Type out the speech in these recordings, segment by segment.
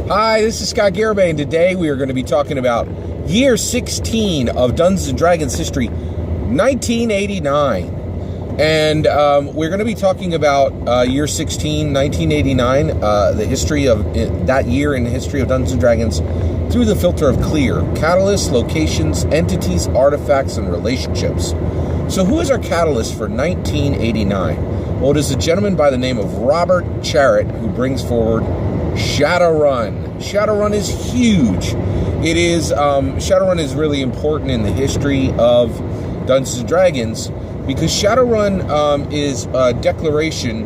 Hi, this is Scott Garibay, and today we are going to be talking about year 16 of Dungeons & Dragons history, 1989. And we're going to be talking about year 16, 1989, the history of that year in the history of Dungeons & Dragons through the filter of clear, catalysts, locations, entities, artifacts, and relationships. So who is our catalyst for 1989? Well, it is a gentleman by the name of Robert Charrett who brings forward Shadowrun. Shadowrun is huge. It is Shadowrun is really important in the history of Dungeons & Dragons because Shadowrun is a declaration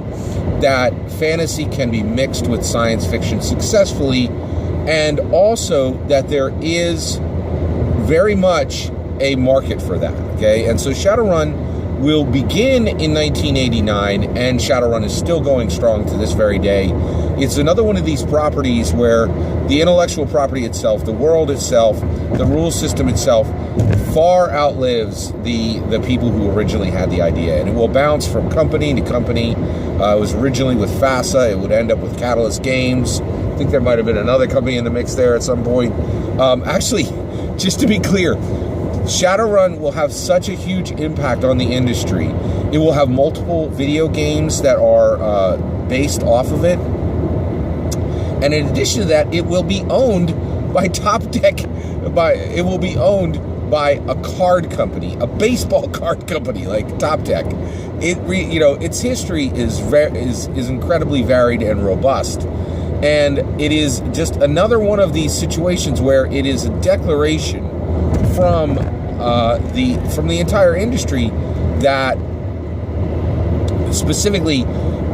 that fantasy can be mixed with science fiction successfully, and also that there is very much a market for that. Okay, and so Shadowrun will begin in 1989, and Shadowrun is still going strong to this very day. It's another one of these properties where the intellectual property itself, the world itself, the rule system itself, far outlives the people who originally had the idea. And it will bounce from company to company. It was originally with FASA. It would end up with Catalyst Games. I think there might have been another company in the mix there at some point. Actually, just to be clear, Shadowrun will have such a huge impact on the industry. It will have multiple video games that are based off of it. And in addition to that, it will be owned by it will be owned by a card company, a baseball card company like Top Deck. Its history is incredibly varied and robust. And it is just another one of these situations where it is a declaration from the entire industry that specifically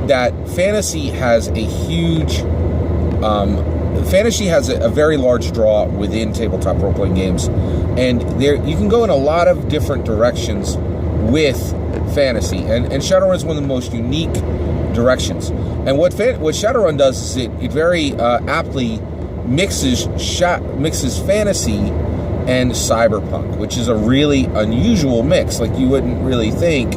that fantasy has a huge a very large draw within tabletop role-playing games, and there you can go in a lot of different directions with fantasy, and Shadowrun is one of the most unique directions. And what Shadowrun does is it very aptly mixes fantasy and cyberpunk, which is a really unusual mix. Like, you wouldn't really think,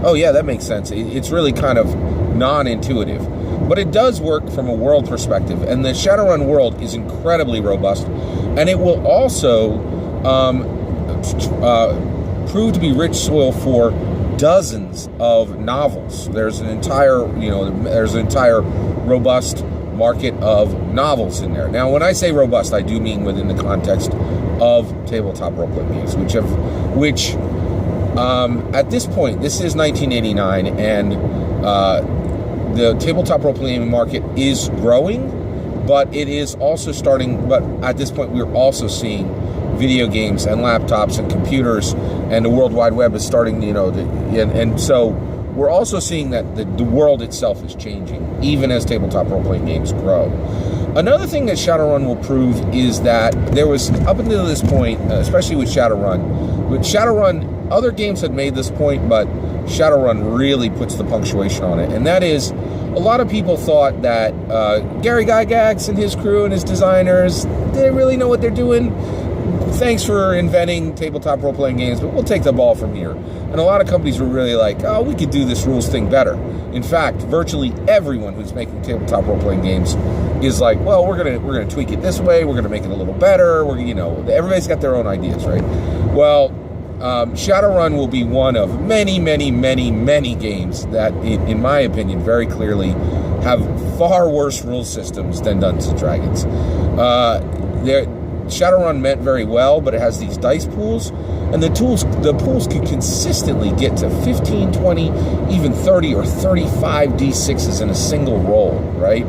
oh yeah, that makes sense. It's really kind of non-intuitive. But it does work from a world perspective, and the Shadowrun world is incredibly robust, and it will also prove to be rich soil for dozens of novels. There's an entire robust market of novels in there. Now, when I say robust, I do mean within the context of tabletop role-playing games, which at this point, this is 1989, and the tabletop role-playing market is growing, but it is also starting. But at this point, we're also seeing video games and laptops and computers, and the World Wide Web is starting. And so we're also seeing that the world itself is changing, even as tabletop role-playing games grow. Another thing that Shadowrun will prove is that there was, up until this point, especially with Shadowrun, other games had made this point, but Shadowrun really puts the punctuation on it. And that is, a lot of people thought that Gary Gygax and his crew and his designers didn't really know what they're doing. Thanks for inventing tabletop role-playing games, but we'll take the ball from here. And a lot of companies were really like, oh, we could do this rules thing better. In fact, virtually everyone who's making tabletop role-playing games is like, well, we're gonna tweak it this way, we're gonna make it a little better. Everybody's got their own ideas, right? Well, Shadowrun will be one of many, many, many, many games that, in my opinion, very clearly have far worse rule systems than Dungeons & Dragons. Shadowrun meant very well, but it has these dice pools, and the pools could consistently get to 15, 20, even 30 or 35 D6s in a single roll, right?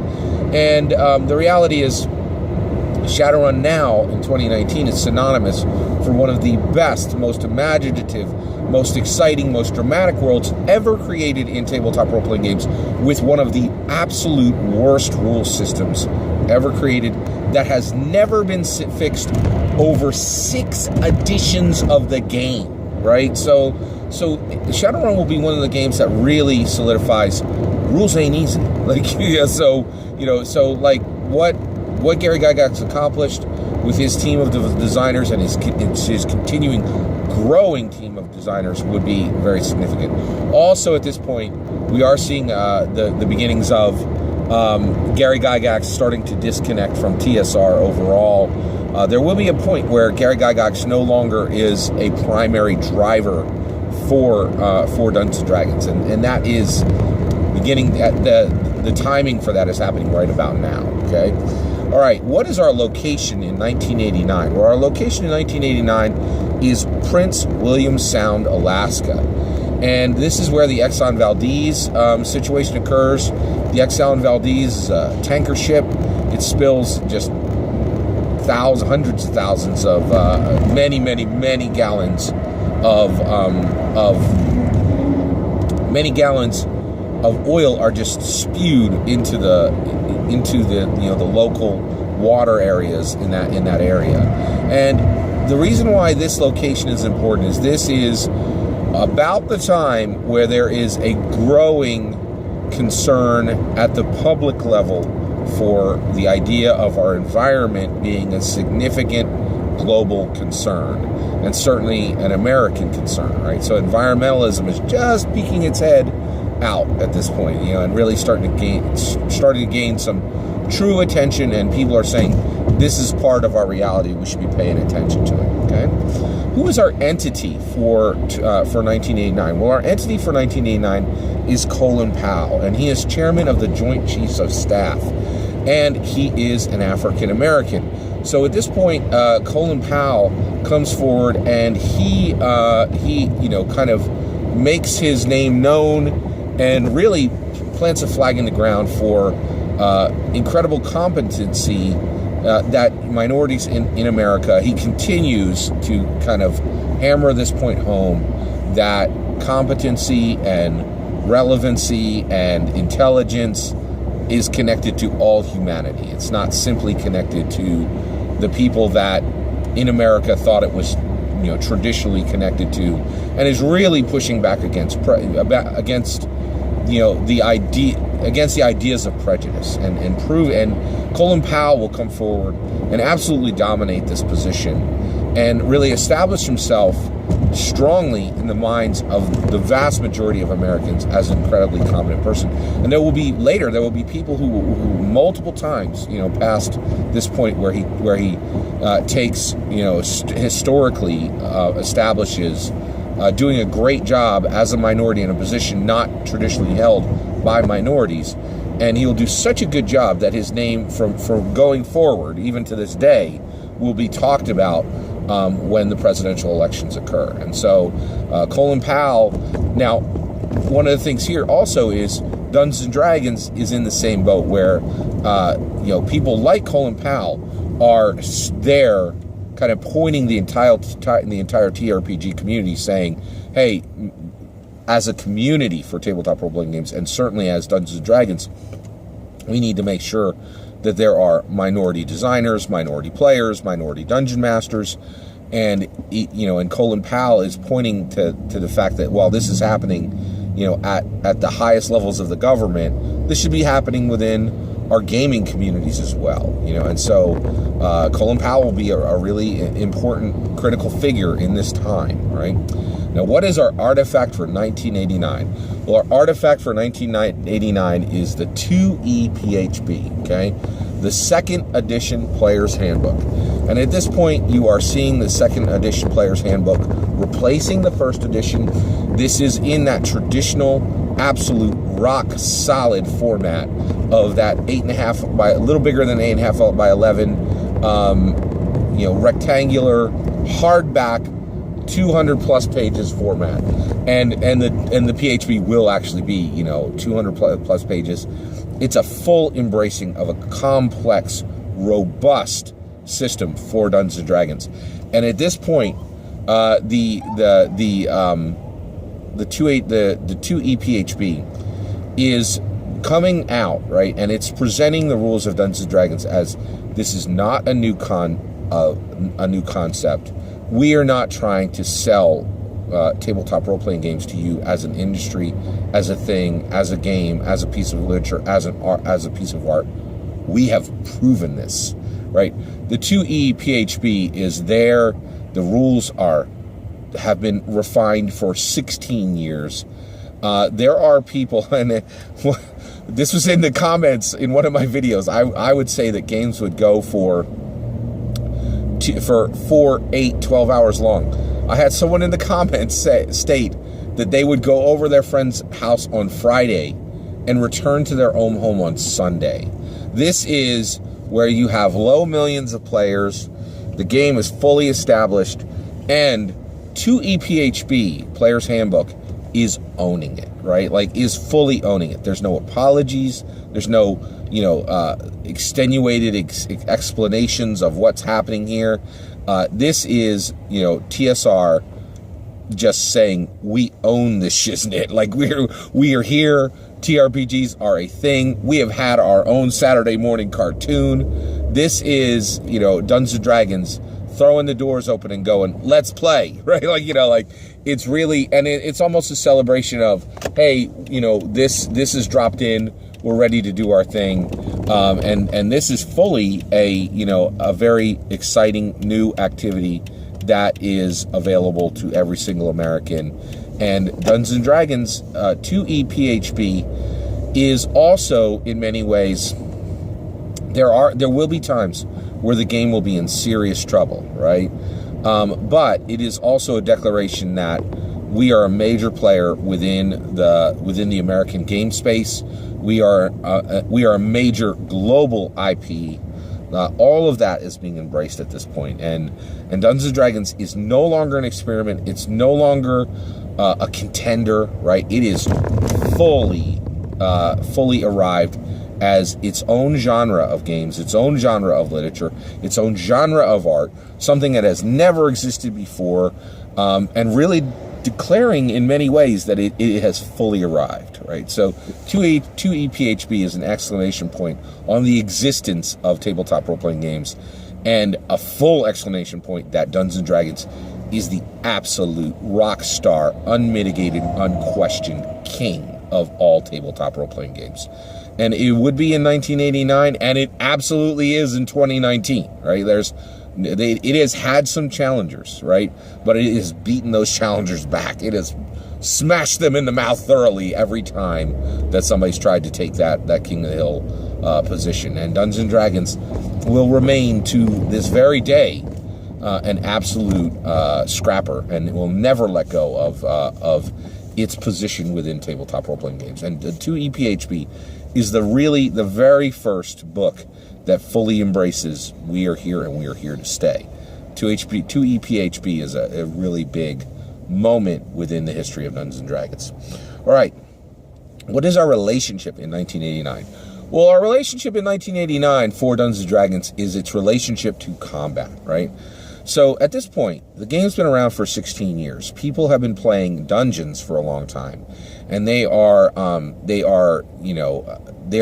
And the reality is, Shadowrun now, in 2019, is synonymous for one of the best, most imaginative, most exciting, most dramatic worlds ever created in tabletop role-playing games, with one of the absolute worst rule systems ever created that has never been fixed over 6 editions of the game, right? So Shadowrun will be one of the games that really solidifies rules ain't easy. What Gary Gygax accomplished with his team of designers and his continuing growing team of designers would be very significant. Also, at this point, we are seeing the beginnings of Gary Gygax starting to disconnect from TSR overall. There will be a point where Gary Gygax no longer is a primary driver for Dungeons and Dragons, and that is beginning at the timing for that is happening right about now. Okay, all right. What is our location in 1989? Well, our location in 1989 is Prince William Sound, Alaska, and this is where the Exxon Valdez situation occurs. The Exxon Valdez is a tanker ship. It spills just hundreds of thousands of many gallons of oil are just spewed into the the local water areas in that area. And the reason why this location is important is this is about the time where there is a growing concern at the public level for the idea of our environment being a significant global concern, and certainly an American concern, right? So environmentalism is just peeking its head out at this point, and really starting to gain some true attention, and people are saying this is part of our reality. We should be paying attention to it. Okay, who is our entity for 1989? Well, our entity for 1989 is Colin Powell, and he is chairman of the Joint Chiefs of Staff, and he is an African American. So at this point, Colin Powell comes forward, and he kind of makes his name known, and really plants a flag in the ground for incredible competency that minorities in America. He continues to kind of hammer this point home that competency and relevancy and intelligence is connected to all humanity. It's not simply connected to the people that in America thought it was, traditionally connected to, and is really pushing back against the ideas of prejudice, and Colin Powell will come forward and absolutely dominate this position and really establish himself strongly in the minds of the vast majority of Americans as an incredibly competent person. And there will be people who multiple times, past this point where he takes, historically establishes doing a great job as a minority in a position not traditionally held by minorities. And he'll do such a good job that his name from going forward, even to this day, will be talked about when the presidential elections occur. And so Colin Powell, now, one of the things here also is Dungeons and Dragons is in the same boat where, people like Colin Powell are there kind of pointing the entire TRPG community, saying, hey, as a community for tabletop role-playing games, and certainly as Dungeons & Dragons, we need to make sure that there are minority designers, minority players, minority dungeon masters, and Colin Powell is pointing to the fact that while this is happening, at the highest levels of the government, this should be happening within our gaming communities as well, and so Colin Powell will be a really important critical figure in this time, right? Now, what is our artifact for 1989? Well, our artifact for 1989 is the 2E PHB, okay? The second edition Player's Handbook. And at this point, you are seeing the second edition Player's Handbook replacing the first edition. This is in that traditional, absolute, rock-solid format of that 8.5 by a little bigger than 8.5 by 11, rectangular, hardback, 200 plus pages format, and the PHB will actually be 200 plus pages. It's a full embracing of a complex, robust system for Dungeons and Dragons, and at this point, the 2E PHB is coming out, right, and it's presenting the rules of Dungeons and Dragons as this is not a new concept. We are not trying to sell tabletop role-playing games to you as an industry, as a thing, as a game, as a piece of literature, as a piece of art. We have proven this, right? The 2E PHB is there. The rules have been refined for 16 years. There are people, and this was in the comments in one of my videos. I would say that games would go for 4, 8, 12 hours long. I had someone in the comments state that they would go over their friend's house on Friday and return to their own home on Sunday. This is where you have low millions of players, the game is fully established, and 2EPHB, Player's Handbook, is owning it, right? Like, is fully owning it. There's no apologies. There's no, extenuated explanations of what's happening here. This is, TSR just saying, we own this shiznit. Like, we are here. TRPGs are a thing. We have had our own Saturday morning cartoon. This is, Dungeons & Dragons throwing the doors open and going, let's play, right? It's really, and it's almost a celebration of, hey, this is dropped in. We're ready to do our thing. And this is fully a very exciting new activity that is available to every single American. And Dungeons & Dragons 2EPHB is also, in many ways, there will be times where the game will be in serious trouble, right? But it is also a declaration that we are a major player within the American game space. We are a major global IP. All of that is being embraced at this point, and Dungeons & Dragons is no longer an experiment. It's no longer a contender, right? It is fully arrived as its own genre of games, its own genre of literature, its own genre of art, something that has never existed before, and really declaring in many ways that it has fully arrived, right? So 2EPHB is an exclamation point on the existence of tabletop role-playing games, and a full exclamation point that Dungeons & Dragons is the absolute rock star, unmitigated, unquestioned king of all tabletop role-playing games. And it would be in 1989, and it absolutely is in 2019, right? It has had some challengers, right? But it has beaten those challengers back. It has smashed them in the mouth thoroughly every time that somebody's tried to take that King of the Hill position. And Dungeons & Dragons will remain to this very day an absolute scrapper, and it will never let go of its position within tabletop role-playing games. And 2EPHB is the very first book that fully embraces we are here and we are here to stay. 2EPHB is a really big moment within the history of Dungeons & Dragons. All right, what is our relationship in 1989? Well, our relationship in 1989 for Dungeons & Dragons is its relationship to combat, right? So at this point, the game's been around for 16 years. People have been playing Dungeons for a long time, and they are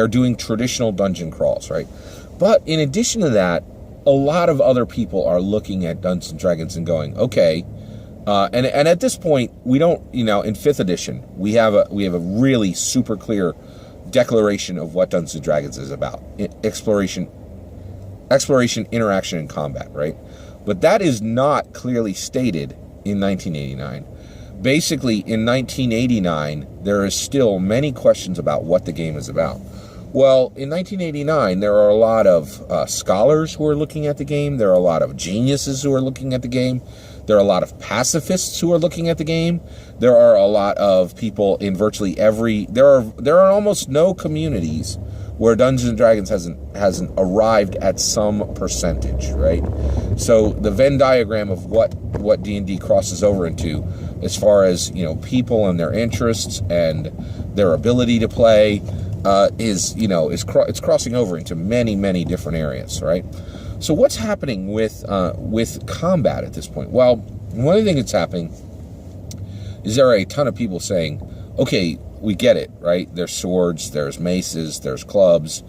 doing traditional dungeon crawls, right? But in addition to that, a lot of other people are looking at Dungeons & Dragons and going, okay, and at this point, we don't, in 5th edition, we have a really super clear declaration of what Dungeons & Dragons is about: exploration, interaction, and combat, right? But that is not clearly stated in 1989. Basically, in 1989, there is still many questions about what the game is about. Well, in 1989, there are a lot of scholars who are looking at the game. There are a lot of geniuses who are looking at the game. There are a lot of pacifists who are looking at the game. There are a lot of people in virtually every... There are almost no communities where Dungeons & Dragons hasn't arrived at some percentage, right? So the Venn diagram of what D&D crosses over into, as far as, people and their interests and their ability to play, it's crossing over into many, many different areas, right? So what's happening with combat at this point? Well, one of the things that's happening is there are a ton of people saying, okay, we get it, right? There's swords, there's maces, there's clubs,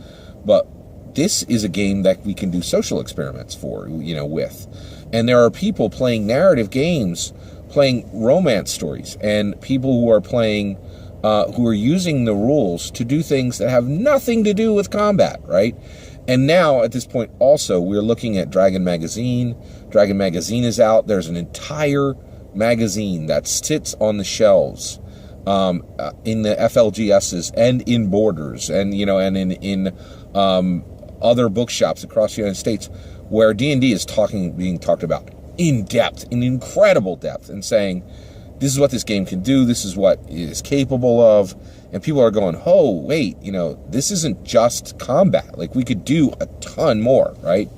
but this is a game that we can do social experiments for, with. And there are people playing narrative games, playing romance stories, and people who are playing, who are using the rules to do things that have nothing to do with combat, right? And now, at this point, also, we're looking at Dragon Magazine. Dragon Magazine is out. There's an entire magazine that sits on the shelves in the FLGSs and in Borders and and in other bookshops across the United States, where D&D is being talked about in depth, in incredible depth, and saying, this is what this game can do, this is what it is capable of, and people are going, oh, wait, this isn't just combat. Like, we could do a ton more, right?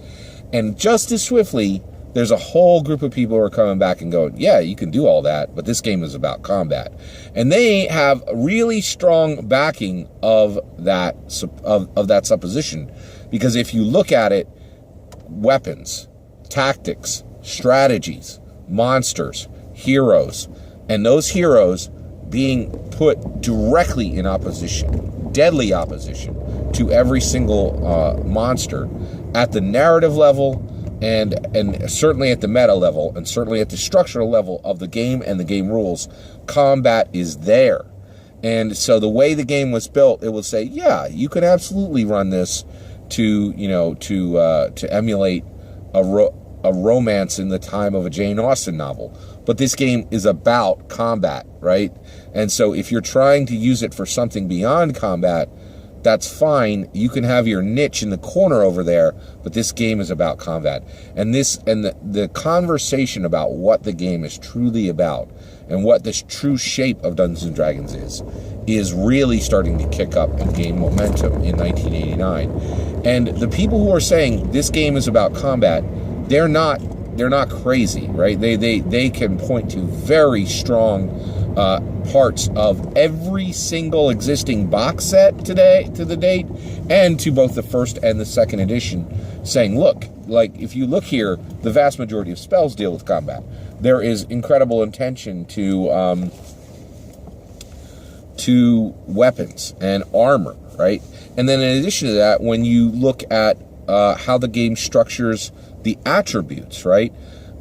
And just as swiftly, there's a whole group of people who are coming back and going, yeah, you can do all that, but this game is about combat. And they have a really strong backing of that supposition, because if you look at it, weapons, tactics, strategies, monsters, heroes, and those heroes being put directly in opposition, deadly opposition, to every single monster at the narrative level, and certainly at the meta level, and certainly at the structural level of the game and the game rules, combat is there. And so the way the game was built, it will say, yeah, you can absolutely run this to emulate a romance in the time of a Jane Austen novel. But this game is about combat, right? And so if you're trying to use it for something beyond combat, that's fine. You can have your niche in the corner over there, but this game is about combat. And the conversation about what the game is truly about and what the true shape of Dungeons & Dragons is really starting to kick up and gain momentum in 1989. And the people who are saying this game is about combat, they're not crazy, right? They can point to very strong parts of every single existing box set to the date, and to both the first and the second edition, saying, look, like, if you look here, the vast majority of spells deal with combat. There is incredible intention to weapons and armor, right? And then in addition to that, when you look at how the game structures the attributes, right?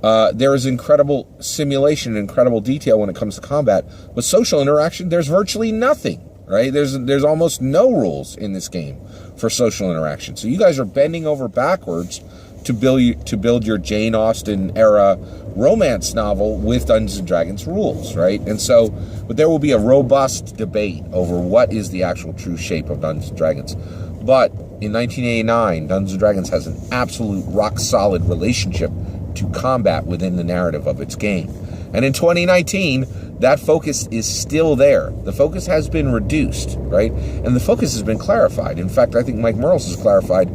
There is incredible simulation, incredible detail when it comes to combat. But social interaction, there's virtually nothing, right? There's almost no rules in this game for social interaction. So you guys are bending over backwards to build your Jane Austen era romance novel with Dungeons and Dragons rules, right? And so, but there will be a robust debate over what is the actual true shape of Dungeons and Dragons. But in 1989, Dungeons and Dragons has an absolute rock-solid relationship to combat within the narrative of its game. And in 2019, that focus is still there. The focus has been reduced, right? And the focus has been clarified. In fact, I think Mike Mearls has clarified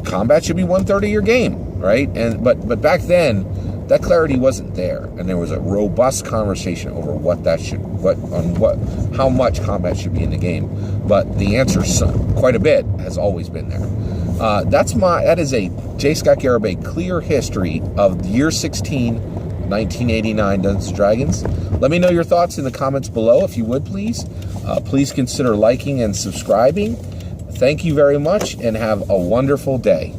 combat should be 1/3 of your game, right? But back then, that clarity wasn't there, and there was a robust conversation over how much combat should be in the game. But the answer, quite a bit, has always been there. That is a J. Scott Garibay clear history of year 16, 1989 Dungeons & Dragons. Let me know your thoughts in the comments below, if you would, please. Please consider liking and subscribing. Thank you very much, and have a wonderful day.